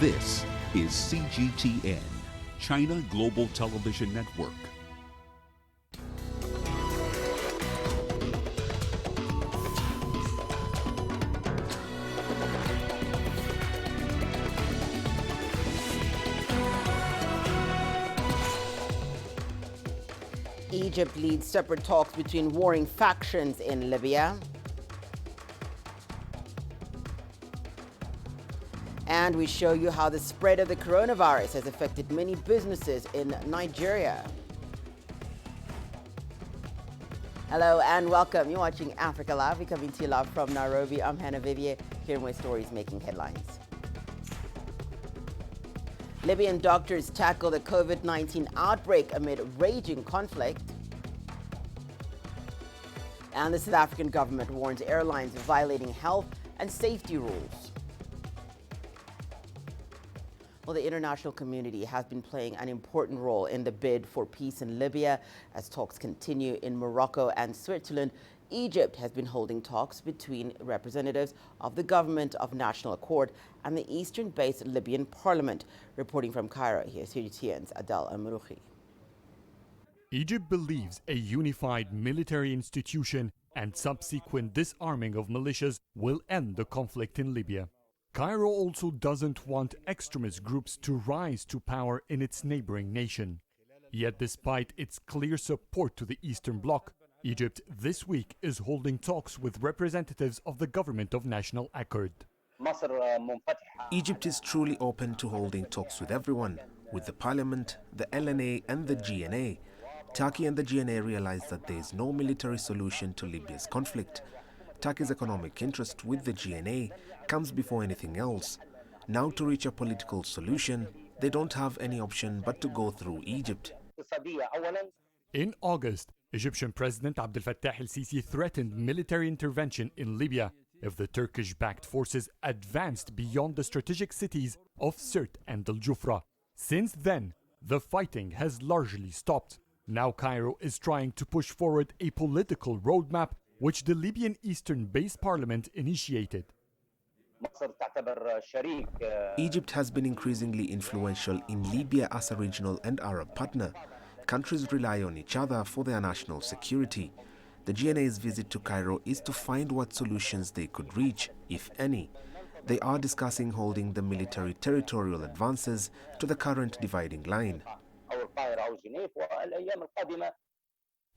This is CGTN, China Global Television Network. Egypt leads separate talks between warring factions in Libya. And we show you how the spread of the coronavirus has affected many businesses in Nigeria. Hello and welcome. You're watching Africa Live. We're coming to you live from Nairobi. I'm Hannah Viviers, here with stories making headlines. Libyan doctors tackle the COVID-19 outbreak amid raging conflict. And the South African government warns airlines of violating health and safety rules. Well, the international community has been playing an important role in the bid for peace in Libya as talks continue in Morocco and Switzerland. Egypt has been holding talks between representatives of the Government of National Accord and the eastern-based Libyan parliament. Reporting from Cairo, here's CGTN's Adel Amrouchi. Egypt believes a unified military institution and subsequent disarming of militias will end the conflict in Libya. Cairo also doesn't want extremist groups to rise to power in its neighboring nation. Yet despite its clear support to the Eastern Bloc, Egypt this week is holding talks with representatives of the Government of National Accord. Egypt is truly open to holding talks with everyone, with the parliament, the LNA and the GNA. Turkey and the GNA realize that there is no military solution to Libya's conflict. Turkey's economic interest with the GNA comes before anything else. Now, to reach a political solution, they don't have any option but to go through Egypt. In August, Egyptian President Abdel Fattah el-Sisi threatened military intervention in Libya if the Turkish-backed forces advanced beyond the strategic cities of Sirte and Al-Jufra. Since then, the fighting has largely stopped. Now Cairo is trying to push forward a political roadmap which the Libyan Eastern-based parliament initiated. Egypt has been increasingly influential in Libya as a regional and Arab partner. Countries rely on each other for their national security. The GNA's visit to Cairo is to find what solutions they could reach, if any. They are discussing holding the military territorial advances to the current dividing line.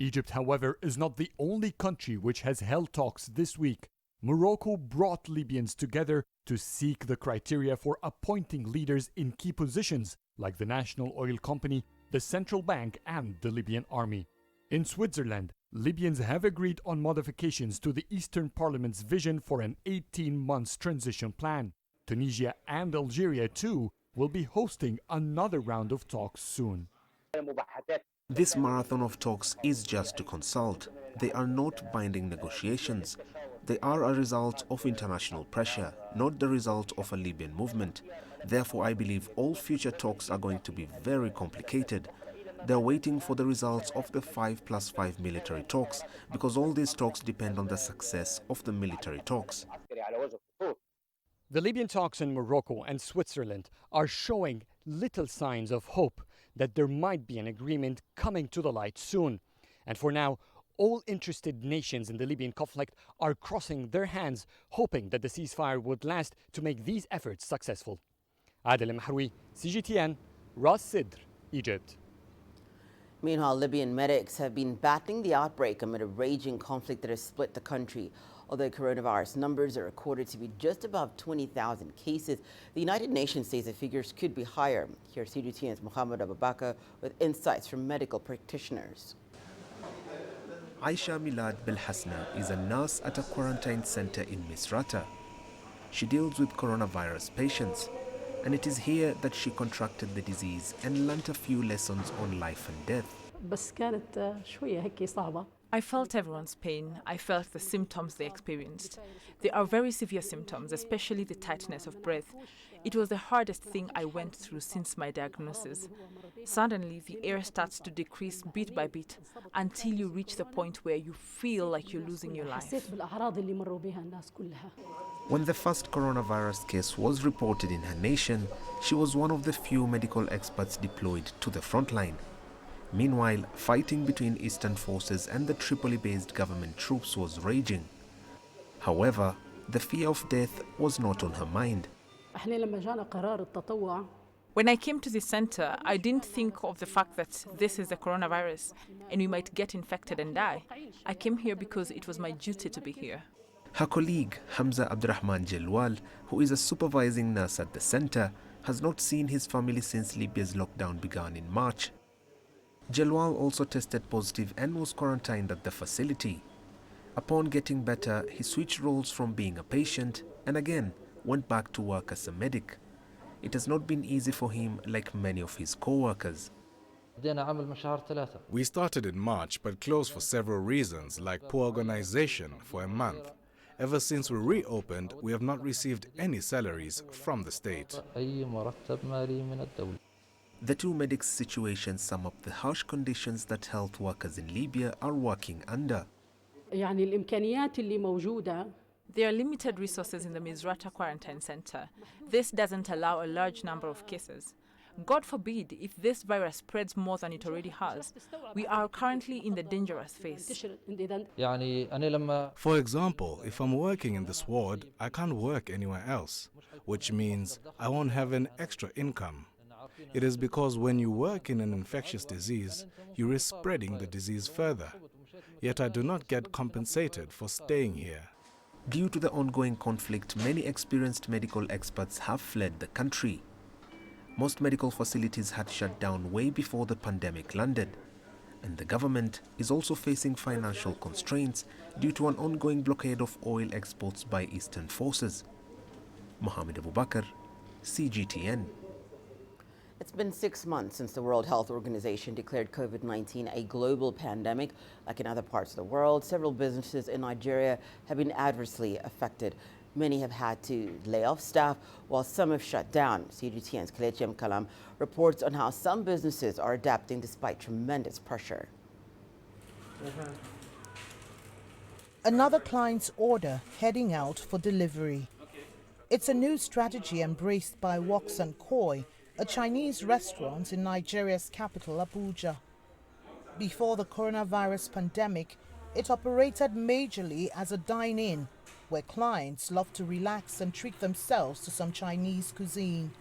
Egypt, however, is not the only country which has held talks this week. Morocco brought Libyans together to seek the criteria for appointing leaders in key positions like the National Oil Company, the Central Bank and the Libyan Army. In Switzerland, Libyans have agreed on modifications to the Eastern Parliament's vision for an 18-month transition plan. Tunisia and Algeria, too, will be hosting another round of talks soon. This marathon of talks is just to consult. They are not binding negotiations. They are a result of international pressure, not the result of a Libyan movement. Therefore, I believe all future talks are going to be very complicated. They're waiting for the results of the 5+5 military talks, because all these talks depend on the success of the military talks. The Libyan talks in Morocco and Switzerland are showing little signs of hope that there might be an agreement coming to the light soon. And for now, all interested nations in the Libyan conflict are crossing their hands, hoping that the ceasefire would last to make these efforts successful. Adel Amrouchi, CGTN, Ras Sidr, Egypt. Meanwhile, Libyan medics have been battling the outbreak amid a raging conflict that has split the country. Although coronavirus numbers are recorded to be just above 20,000 cases, the United Nations says the figures could be higher. Here's CGTN's Mohammed Abubakar with insights from medical practitioners. Aisha Milad Belhasna is a nurse at a quarantine center in Misrata. She deals with coronavirus patients, and it is here that she contracted the disease and learnt a few lessons on life and death. I felt everyone's pain. I felt the symptoms they experienced. They are very severe symptoms, especially the tightness of breath. It was the hardest thing I went through since my diagnosis. Suddenly, the air starts to decrease bit by bit until you reach the point where you feel like you're losing your life. When the first coronavirus case was reported in her nation, she was one of the few medical experts deployed to the front line. Meanwhile, fighting between Eastern forces and the Tripoli-based government troops was raging. However, the fear of death was not on her mind. When I came to the center, I didn't think of the fact that this is the coronavirus and we might get infected and die. I came here because it was my duty to be here. Her colleague, Hamza Abdurrahman Jelwal, who is a supervising nurse at the center, has not seen his family since Libya's lockdown began in March. Jelwal also tested positive and was quarantined at the facility. Upon getting better, he switched roles from being a patient and again went back to work as a medic. It has not been easy for him like many of his co-workers. We started in March but closed for several reasons like poor organization for a month. Ever since we reopened, we have not received any salaries from the state. The two medics' situations sum up the harsh conditions that health workers in Libya are working under. There are limited resources in the Misrata Quarantine Center. This doesn't allow a large number of cases. God forbid if this virus spreads more than it already has. We are currently in the dangerous phase. For example, if I'm working in this ward, I can't work anywhere else, which means I won't have an extra income. It is because when you work in an infectious disease, you risk spreading the disease further. Yet I do not get compensated for staying here. Due to the ongoing conflict, many experienced medical experts have fled the country. Most medical facilities had shut down way before the pandemic landed. And the government is also facing financial constraints due to an ongoing blockade of oil exports by Eastern forces. Mohammed Abubakar, CGTN. It's been 6 months since the World Health Organization declared COVID-19 a global pandemic. Like in other parts of the world, several businesses in Nigeria have been adversely affected. Many have had to lay off staff, while some have shut down. CGTN's Kelechi Kalam reports on how some businesses are adapting despite tremendous pressure. Another client's order heading out for delivery. It's a new strategy embraced by Woks & Koi, a Chinese restaurant in Nigeria's capital, Abuja. Before the coronavirus pandemic, it operated majorly as a dine-in, where clients love to relax and treat themselves to some Chinese cuisine.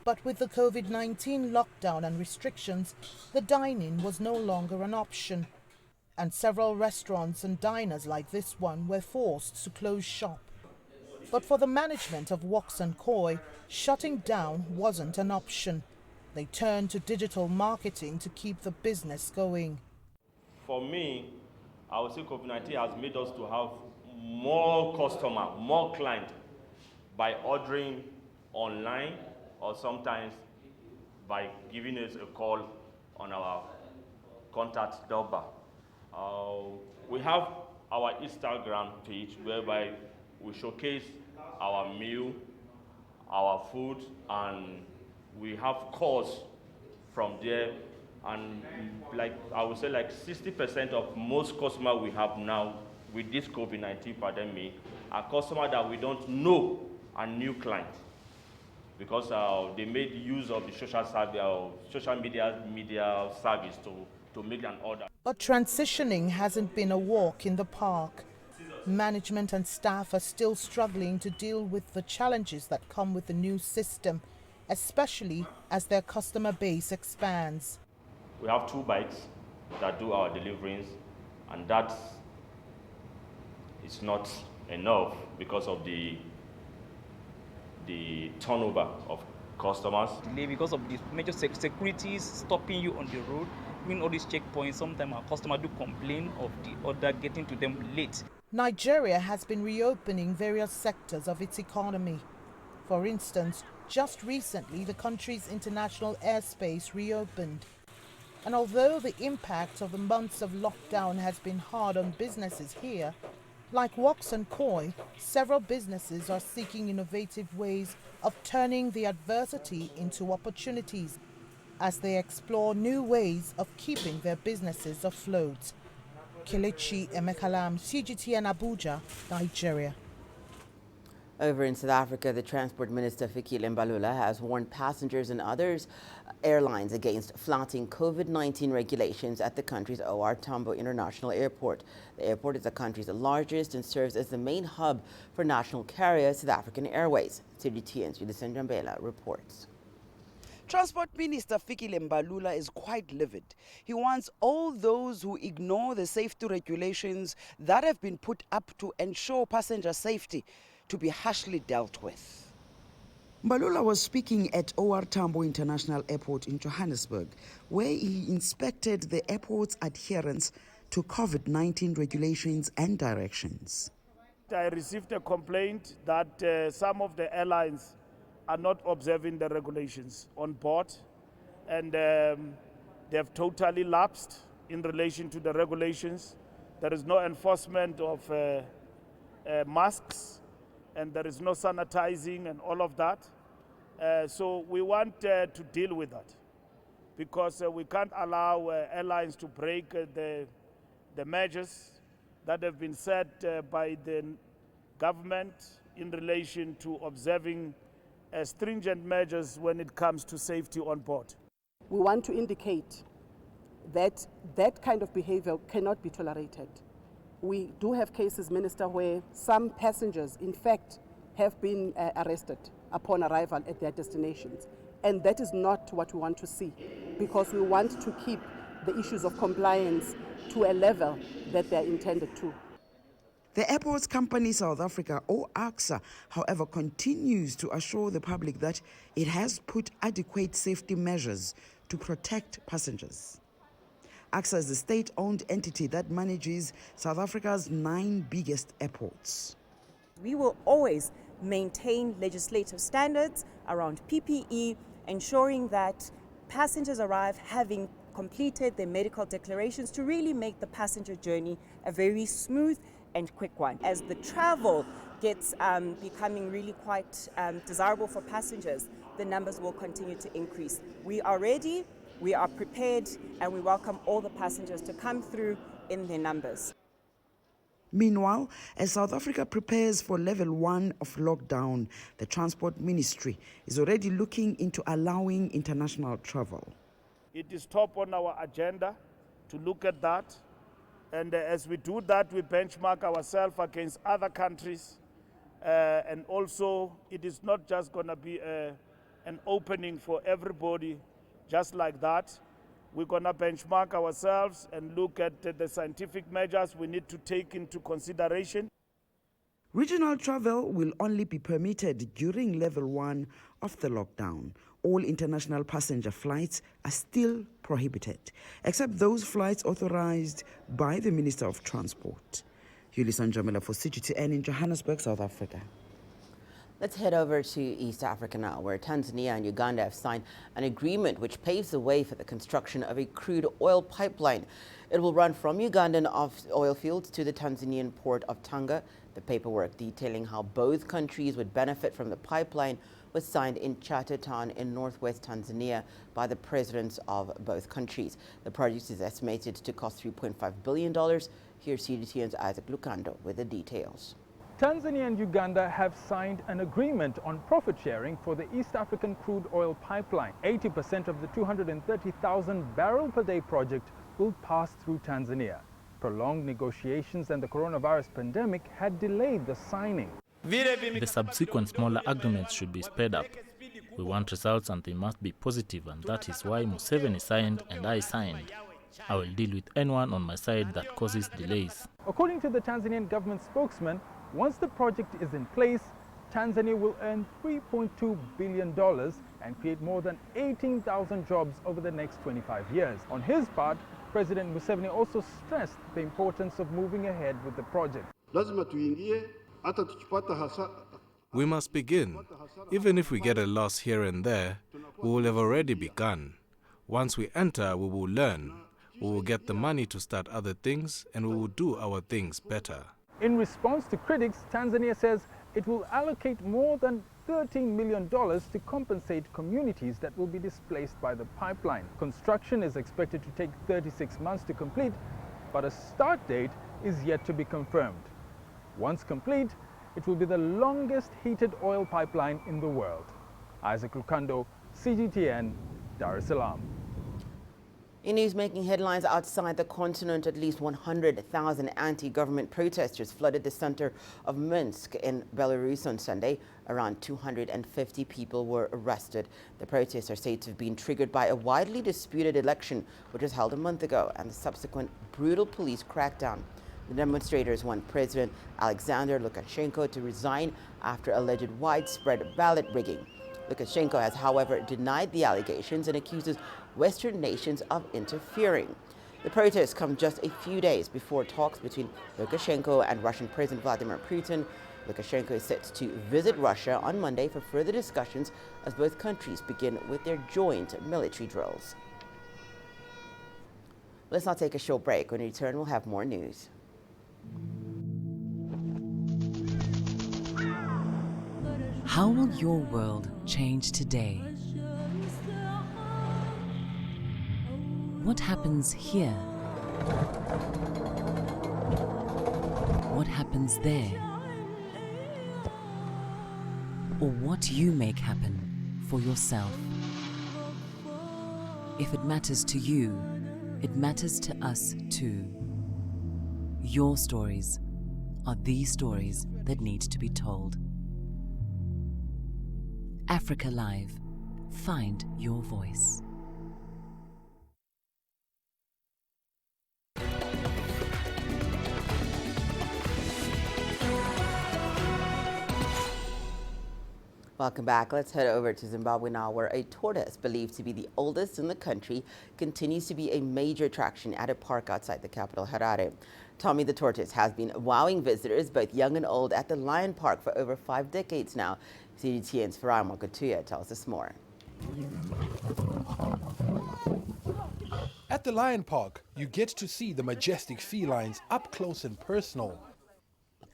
But with the COVID-19 lockdown and restrictions, the dine-in was no longer an option. And several restaurants and diners like this one were forced to close shop. But for the management of Woks & Koi, shutting down wasn't an option. They turned to digital marketing to keep the business going. For me, I would say COVID-19 has made us to have more customer, more client by ordering online or sometimes by giving us a call on our contact number. We have our Instagram page whereby we showcase our meal, our food, and we have calls from there. And like I would say, like 60% of most customers we have now with this COVID-19 pandemic are customers that we don't know are new clients because they made use of the social media service to make an order. But transitioning hasn't been a walk in the park. Management and staff are still struggling to deal with the challenges that come with the new system, especially as their customer base expands. We have 2 bikes that do our deliveries, and that is not enough because of the turnover of customers. Because of the major securities stopping you on the road, doing all these checkpoints, sometimes our customers do complain of the order getting to them late. Nigeria has been reopening various sectors of its economy. For instance, just recently the country's international airspace reopened. And although the impact of the months of lockdown has been hard on businesses here, like Woks & Koi, several businesses are seeking innovative ways of turning the adversity into opportunities as they explore new ways of keeping their businesses afloat. Kelechi Emekalam, CGTN Abuja, Nigeria. Over in South Africa, the Transport Minister Fikile Mbalula has warned passengers and others airlines against flouting COVID-19 regulations at the country's OR Tambo International Airport. The airport is the country's largest and serves as the main hub for national carrier South African Airways. CGTN's Judith Njambela reports. Transport Minister Fikile Mbalula is quite livid. He wants all those who ignore the safety regulations that have been put up to ensure passenger safety to be harshly dealt with. Mbalula was speaking at OR Tambo International Airport in Johannesburg, where he inspected the airport's adherence to COVID-19 regulations and directions. I received a complaint that some of the airlines are not observing the regulations on board, and they have totally lapsed in relation to the regulations. There is no enforcement of masks, and there is no sanitizing and all of that. So we want to deal with that, because we can't allow airlines to break the measures that have been set by the government in relation to observing stringent measures when it comes to safety on board. We want to indicate that that kind of behavior cannot be tolerated. We do have cases, Minister, where some passengers, in fact, have been arrested upon arrival at their destinations. And that is not what we want to see, because we want to keep the issues of compliance to a level that they are intended to. The airports company South Africa, or AXA, however, continues to assure the public that it has put adequate safety measures to protect passengers. AXA is a state-owned entity that manages South Africa's 9 biggest airports. We will always maintain legislative standards around PPE, ensuring that passengers arrive having completed their medical declarations to really make the passenger journey a very smooth and quick one. As the travel gets becoming really quite desirable for passengers, the numbers will continue to increase. We are ready, we are prepared, and we welcome all the passengers to come through in their numbers. Meanwhile, as South Africa prepares for level 1 of lockdown, the Transport Ministry is already looking into allowing international travel. It is top on our agenda to look at that. And as we do that, we benchmark ourselves against other countries. And also, it is not just going to be an opening for everybody just like that. We're going to benchmark ourselves and look at the scientific measures we need to take into consideration. Regional travel will only be permitted during level 1 of the lockdown. All international passenger flights are still prohibited, except those flights authorized by the Minister of Transport. Judith Njambela for CGTN in Johannesburg, South Africa. Let's head over to East Africa now, where Tanzania and Uganda have signed an agreement which paves the way for the construction of a crude oil pipeline. It will run from Ugandan oil fields to the Tanzanian port of Tanga. The paperwork detailing how both countries would benefit from the pipeline was signed in Chato town in northwest Tanzania by the presidents of both countries. The project is estimated to cost $3.5 billion. Here's CGTN's Isaac Lukando with the details. Tanzania and Uganda have signed an agreement on profit sharing for the East African crude oil pipeline. 80% of the 230,000 barrel per day project will pass through Tanzania. Prolonged negotiations and the coronavirus pandemic had delayed the signing. The subsequent smaller agreements should be sped up. We want results and they must be positive, and that is why Museveni signed and I signed. I will deal with anyone on my side that causes delays. According to the Tanzanian government spokesman, once the project is in place, Tanzania will earn $3.2 billion and create more than 18,000 jobs over the next 25 years. On his part, President Museveni also stressed the importance of moving ahead with the project. We must begin. Even if we get a loss here and there, we will have already begun. Once we enter, we will learn. We will get the money to start other things, and we will do our things better. In response to critics, Tanzania says it will allocate more than $13 million to compensate communities that will be displaced by the pipeline. Construction is expected to take 36 months to complete, but a start date is yet to be confirmed. Once complete, it will be the longest heated oil pipeline in the world. Isaac Lukando, CGTN, Dar es Salaam. In news making headlines outside the continent, at least 100,000 anti-government protesters flooded the center of Minsk in Belarus on Sunday. Around 250 people were arrested. The protests are said to have been triggered by a widely disputed election, which was held a month ago, and the subsequent brutal police crackdown. The demonstrators want President Alexander Lukashenko to resign after alleged widespread ballot rigging. Lukashenko has, however, denied the allegations and accuses Western nations of interfering. The protests come just a few days before talks between Lukashenko and Russian President Vladimir Putin. Lukashenko is set to visit Russia on Monday for further discussions as both countries begin with their joint military drills. Let's now take a short break. When we return, we'll have more news. How will your world change today? What happens here? What happens there? Or what you make happen for yourself? If it matters to you, it matters to us too. Your stories are the stories that need to be told. AfricaLive. Find your voice. Welcome back. Let's head over to Zimbabwe now, where a tortoise, believed to be the oldest in the country, continues to be a major attraction at a park outside the capital, Harare. Tommy the tortoise has been wowing visitors, both young and old, at the Lion Park for over 5 decades now. CGTN's Farai Mwakatuya tells us more. At the Lion Park, you get to see the majestic felines up close and personal.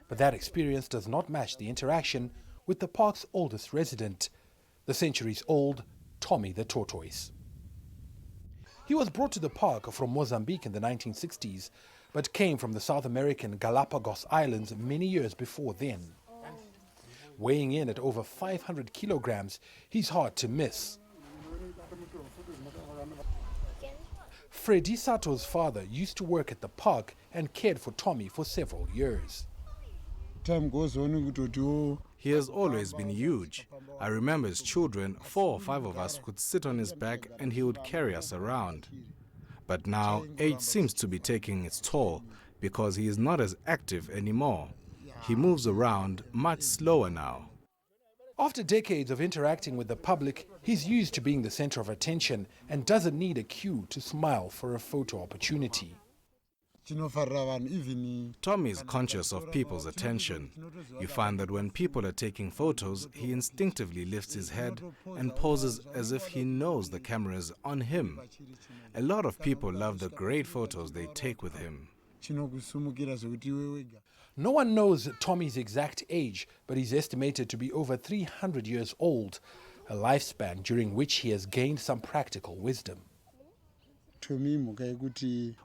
But that experience does not match the interaction with the park's oldest resident, the centuries-old Tommy the tortoise. He was brought to the park from Mozambique in the 1960s, but came from the South American Galapagos Islands many years before then. Weighing in at over 500 kilograms, he's hard to miss. Freddy Sato's father used to work at the park and cared for Tommy for several years. Time goes on. He has always been huge. I remember as children, 4 or 5 of us could sit on his back and he would carry us around. But now, age seems to be taking its toll because he is not as active anymore. He moves around much slower now. After decades of interacting with the public, he's used to being the center of attention and doesn't need a cue to smile for a photo opportunity. Tommy is conscious of people's attention. You find that when people are taking photos, he instinctively lifts his head and poses as if he knows the camera is on him. A lot of people love the great photos they take with him. No one knows Tommy's exact age, but he's estimated to be over 300 years old, a lifespan during which he has gained some practical wisdom.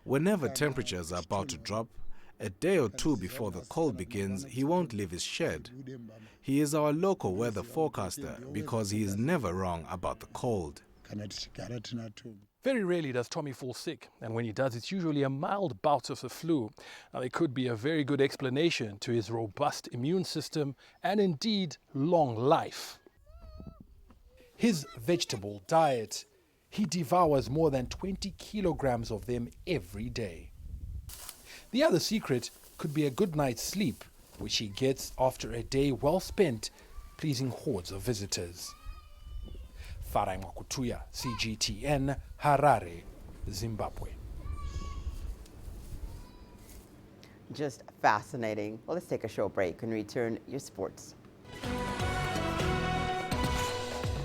Whenever temperatures are about to drop, a day or 2 before the cold begins, he won't leave his shed. He is our local weather forecaster because he is never wrong about the cold. Very rarely does Tommy fall sick, and when he does, it's usually a mild bout of the flu. Now, there could be a very good explanation to his robust immune system and indeed long life. His vegetable diet. He devours more than 20 kilograms of them every day. The other secret could be a good night's sleep, which he gets after a day well spent pleasing hordes of visitors. Farai Mwakatuya, CGTN, Harare, Zimbabwe. Just fascinating. Well, let's take a short break and return your sports.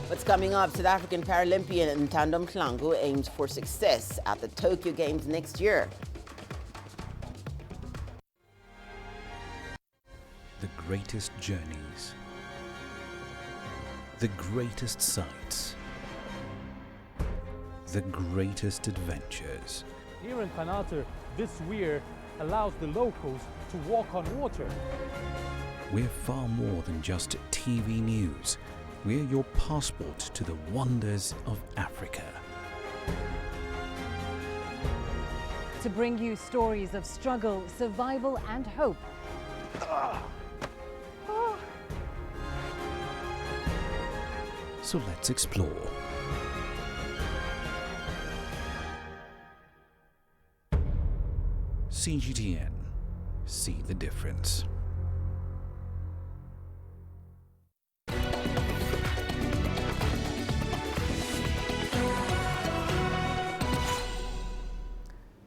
What's coming up? South African Paralympian Ntando Mhlangu aims for success at the Tokyo Games next year. The greatest journeys, the greatest sights, the greatest adventures. Here in Panata, this weir allows the locals to walk on water. We're far more than just TV news. We're your passport to the wonders of Africa. To bring you stories of struggle, survival and hope. So let's explore. CGTN. See the difference.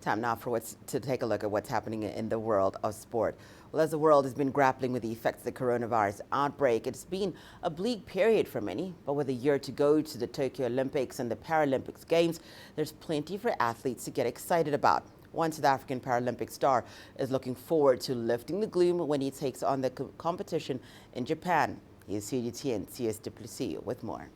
Time now to take a look at what's happening in the world of sport. Well, as the world has been grappling with the effects of the coronavirus outbreak, it's been a bleak period for many. But with a year to go to the Tokyo Olympics and the Paralympics Games, there's plenty for athletes to get excited about. One South African Paralympic star is looking forward to lifting the gloom when he takes on the competition in Japan. Here's CGTN CS Duplessis with more.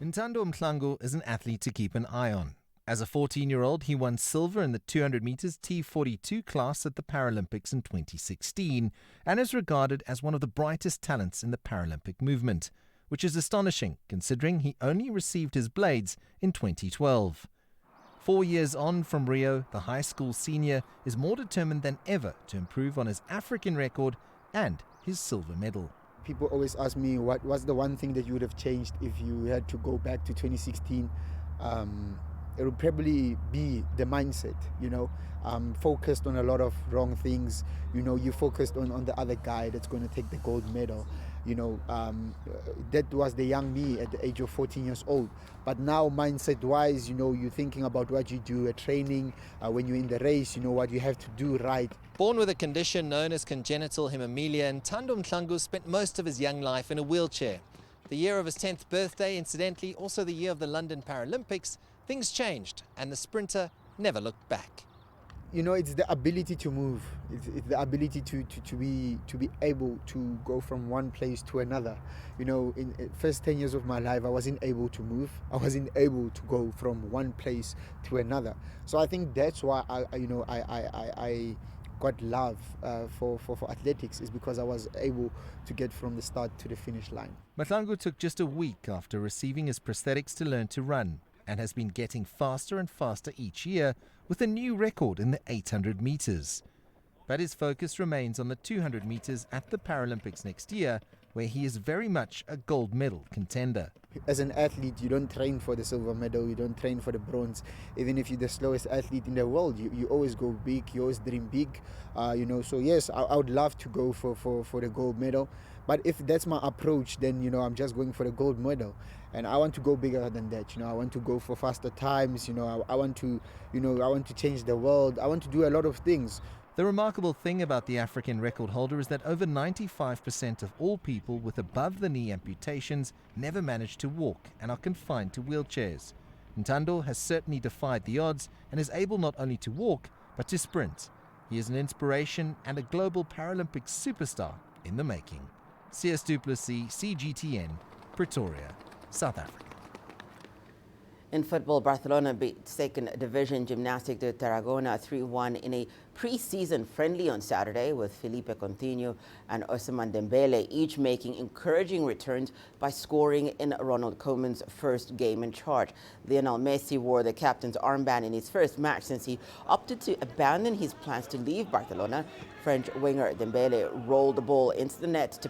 Ntando Mhlangu is an athlete to keep an eye on. As a 14-year-old, he won silver in the 200 meters T42 class at the Paralympics in 2016 and is regarded as one of the brightest talents in the Paralympic movement, which is astonishing considering he only received his blades in 2012. 4 years on from Rio, the high school senior is more determined than ever to improve on his African record and his silver medal. People always ask me what's the one thing that you would have changed if you had to go back to 2016. It would probably be the mindset, focused on a lot of wrong things. You focused on the other guy that's going to take the gold medal. That was the young me at the age of 14 years old. But now mindset-wise, you're thinking about what you do at training. When you're in the race, what you have to do right. Born with a condition known as congenital hemophilia, Ntando Mhlangu spent most of his young life in a wheelchair. The year of his 10th birthday, incidentally, also the year of the London Paralympics, things changed and the sprinter never looked back. It's the ability to move. It's the ability to be able to go from one place to another. In the first 10 years of my life, I wasn't able to move. I wasn't able to go from one place to another. So I think that's why I got love for athletics, is because I was able to get from the start to the finish line. Mhlangu took just a week after receiving his prosthetics to learn to run, and has been getting faster and faster each year with a new record in the 800 meters. But his focus remains on the 200 meters at the Paralympics next year, where he is very much a gold medal contender. As an athlete, you don't train for the silver medal, you don't train for the bronze. Even if you're the slowest athlete in the world, you always go big, you always dream big. So yes, I would love to go for the gold medal. But if that's my approach, then I'm just going for the gold medal, and I want to go bigger than that. I want to go for faster times. I want to change the world. I want to do a lot of things. The remarkable thing about the African record holder is that over 95% of all people with above-the-knee amputations never manage to walk and are confined to wheelchairs. Ntando has certainly defied the odds and is able not only to walk, but to sprint. He is an inspiration and a global Paralympic superstar in the making. CS Duplessis, CGTN, Pretoria, South Africa. In football, Barcelona beat second division Gimnàstic de Tarragona 3-1 in a pre-season friendly on Saturday, with Felipe Coutinho and Ousmane Dembele each making encouraging returns by scoring in Ronald Koeman's first game in charge. Lionel Messi wore the captain's armband in his first match since he opted to abandon his plans to leave Barcelona. French winger Dembele rolled the ball into the net to